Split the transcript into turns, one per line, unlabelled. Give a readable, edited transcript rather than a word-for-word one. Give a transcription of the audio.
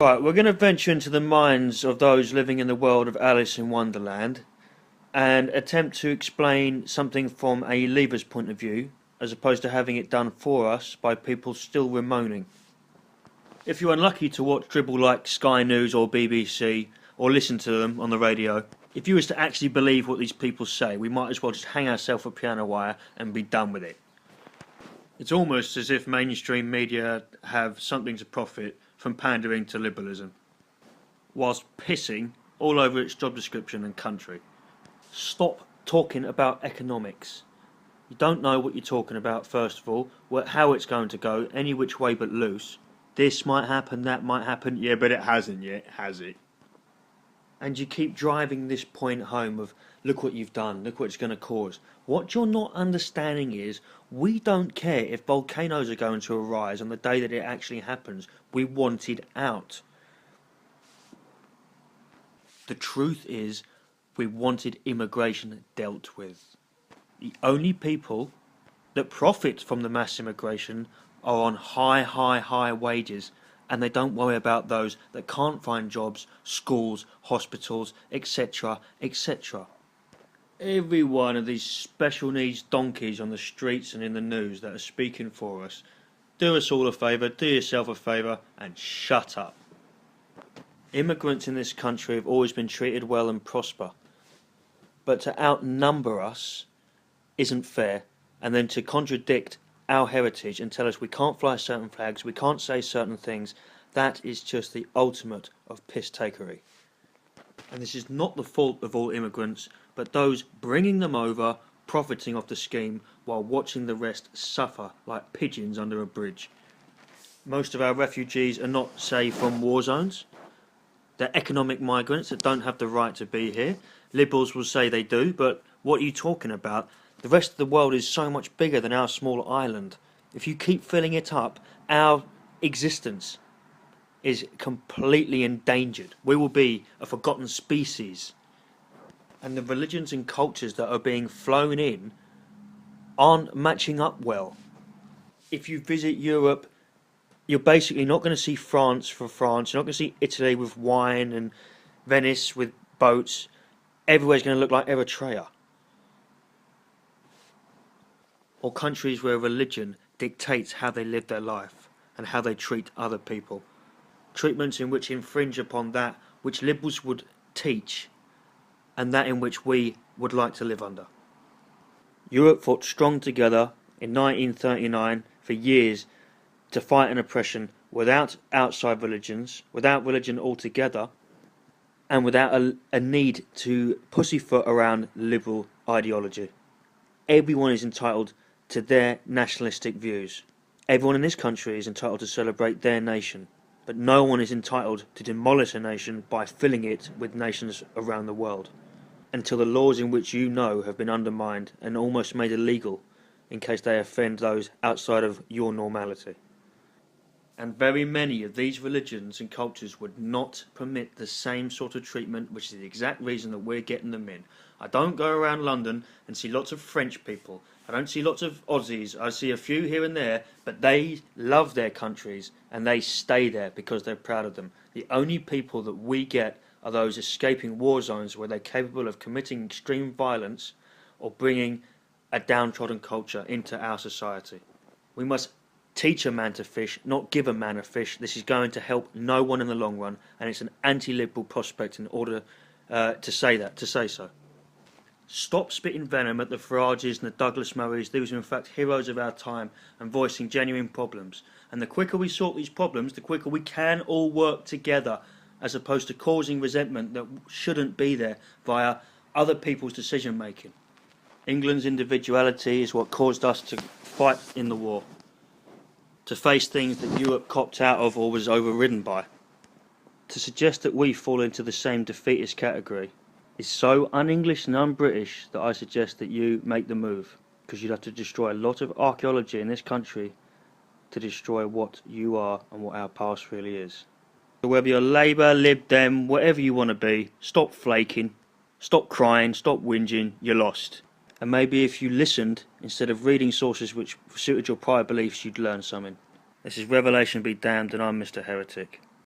Right, we're going to venture into the minds of those living in the world of Alice in Wonderland and attempt to explain something from a leaver's point of view, as opposed to having it done for us by people still bemoaning. If you're unlucky to watch dribble like Sky News or BBC, or listen to them on the radio, if you was to actually believe what these people say, we might as well just hang ourselves a piano wire and be done with it. It's almost as if mainstream media have something to profit from pandering to liberalism, whilst pissing all over its job description and country. Stop talking about economics. You don't know what you're talking about, first of all, how it's going to go, any which way but loose. This might happen, that might happen, yeah, but it hasn't yet, has it? And you keep driving this point home of, look what you've done, look what it's going to cause. What you're not understanding is, we don't care if volcanoes are going to arise on the day that it actually happens. We want it out. The truth is, we wanted immigration dealt with. The only people that profit from the mass immigration are on high wages, and they don't worry about those that can't find jobs, schools, hospitals, etc., etc. Every one of these special needs donkeys on the streets and in the news that are speaking for us, do us all a favour, do yourself a favour, and shut up. Immigrants in this country have always been treated well and prosper, but to outnumber us isn't fair, and then to contradict our heritage and tell us we can't fly certain flags, we can't say certain things, that is just the ultimate of piss-takery. And this is not the fault of all immigrants, but those bringing them over, profiting off the scheme, while watching the rest suffer like pigeons under a bridge. Most of our refugees are not, say, from war zones. They're economic migrants that don't have the right to be here. Liberals will say they do, but what are you talking about? The rest of the world is so much bigger than our small island. If you keep filling it up, our existence is completely endangered. We will be a forgotten species. And the religions and cultures that are being flown in aren't matching up well. If you visit Europe, you're basically not going to see France for France. You're not going to see Italy with wine and Venice with boats. Everywhere's going to look like Eritrea. Or countries where religion dictates how they live their life and how they treat other people. Treatments in which infringe upon that which liberals would teach and that in which we would like to live under. Europe fought strong together in 1939 for years to fight an oppression without outside religions, without religion altogether, and without a need to pussyfoot around liberal ideology. Everyone is entitled to their nationalistic views. Everyone in this country is entitled to celebrate their nation, but no one is entitled to demolish a nation by filling it with nations around the world, until the laws in which you know have been undermined and almost made illegal in case they offend those outside of your normality. And very many of these religions and cultures would not permit the same sort of treatment, which is the exact reason that we're getting them in. I don't go around London and see lots of French people. I don't see lots of Aussies. I see a few here and there, but they love their countries and they stay there because they're proud of them. The only people that we get are those escaping war zones where they're capable of committing extreme violence or bringing a downtrodden culture into our society. We must teach a man to fish, not give a man a fish. This is going to help no one in the long run, and it's an anti-liberal prospect in order to say so. Stop spitting venom at the Farages and the Douglas Murrays. These are in fact heroes of our time and voicing genuine problems. And the quicker we sort these problems, the quicker we can all work together, as opposed to causing resentment that shouldn't be there via other people's decision making. England's individuality is what caused us to fight in the war, to face things that Europe copped out of or was overridden by. To suggest that we fall into the same defeatist category is so un-English and un-British that I suggest that you make the move, because you'd have to destroy a lot of archaeology in this country to destroy what you are and what our past really is. So whether you're Labour, Lib Dem, whatever you want to be, stop flaking, stop crying, stop whinging, you're lost. And maybe if you listened, instead of reading sources which suited your prior beliefs, you'd learn something. This is Revelation be damned, and I'm Mr. Heretic.